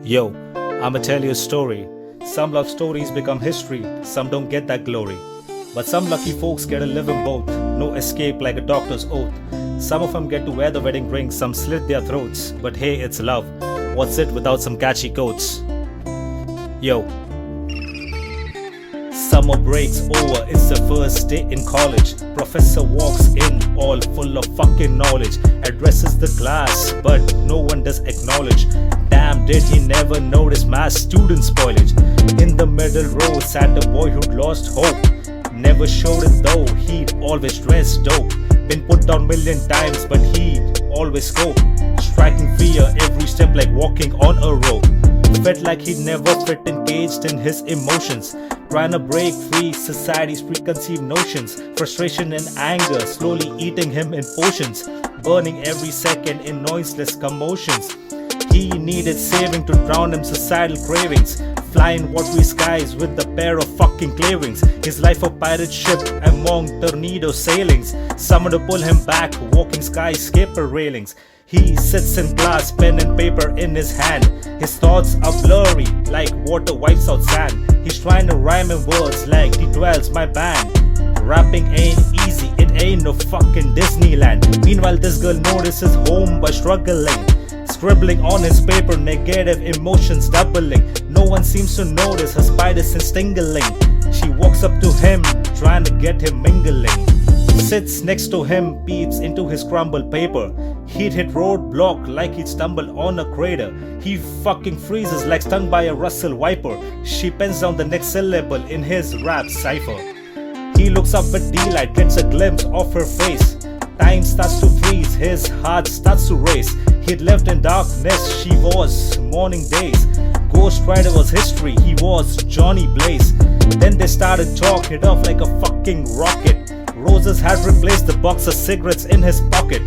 Yo, I'ma tell you a story. Some love stories become history, some don't get that glory. But some lucky folks get to live in both, no escape like a doctor's oath. Some of them get to wear the wedding ring, some slit their throats. But hey, it's love. What's it without some catchy quotes? Yo. Summer breaks over, it's the first day in college. Professor walks in, all full of fucking knowledge. Addresses the class, but no one does acknowledge. Damn, did he never notice mass student spoilage? In the middle row sat the boy who'd lost hope. Never showed it though, he'd always dressed dope. Been put down million times, but he'd always scope. Striking fear every step like walking on a rope. Felt like he'd never fit, engaged in his emotions. Trying to break free society's preconceived notions. Frustration and anger slowly eating him in potions. Burning every second in noiseless commotions. He needed saving to drown him societal cravings. Flying watery skies with a pair of fucking clearings. His life a pirate ship among tornado sailings. Someone to pull him back, walking skyscraper railings. He sits in class, pen and paper in his hand. His thoughts are blurry, like water wipes out sand. He's trying to rhyme in words like D12's my band. Rapping ain't easy, it ain't no fucking Disneyland. Meanwhile this girl notices home by struggling. Scribbling on his paper, negative emotions doubling. No one seems to notice her spider sense tingling. She walks up to him, trying to get him mingling. Sits next to him, peeps into his crumbled paper. He'd hit roadblock like he'd stumbled on a crater. He fucking freezes like stung by a Russell Viper. She pens down the next syllable in his rap cipher. He looks up with delight, gets a glimpse of her face. Time starts to freeze, his heart starts to race. He'd lived in darkness, she was morning days. Ghost Rider was history, he was Johnny Blaze. Then they started talking it off like a fucking rocket. Roses had replaced the box of cigarettes in his pocket.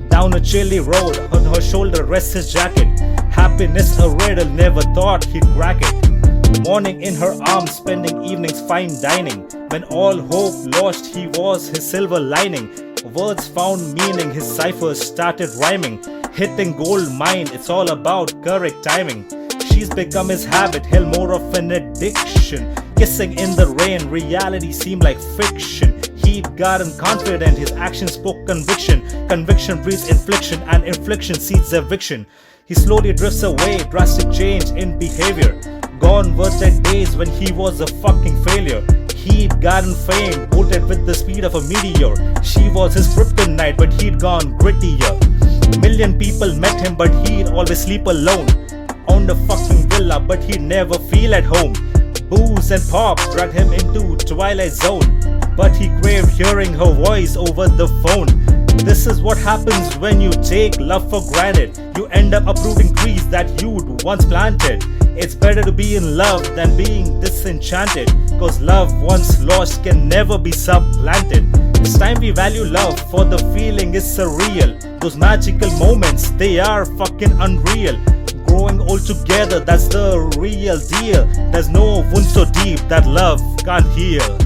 Down a chilly road, on her shoulder rests his jacket. Happiness a riddle, never thought he'd crack it. Morning in her arms, spending evenings fine dining. When all hope lost, he was his silver lining. Words found meaning, his ciphers started rhyming. Hitting gold mine, it's all about correct timing. She's become his habit, hell more of an addiction. Kissing in the rain, reality seemed like fiction. He'd gotten confident, his actions spoke conviction. Conviction breeds infliction, and infliction seeds eviction. He slowly drifts away, drastic change in behavior. Gone were the days when he was a fucking failure. He'd gotten fame, bolted with the speed of a meteor. She was his kryptonite, but he'd gone grittier. Million people met him, but he'd always sleep alone. Owned a fucking villa, but he'd never feel at home. Booze and pop dragged him into Twilight Zone, but he craved hearing her voice over the phone. This is what happens when you take love for granted. You end up uprooting trees that you'd once planted. It's better to be in love than being disenchanted, cause love once lost can never be supplanted. It's time we value love, for the feeling is surreal. Those magical moments, they are fucking unreal. Growing old together, that's the real deal. There's no wound so deep that love can't heal.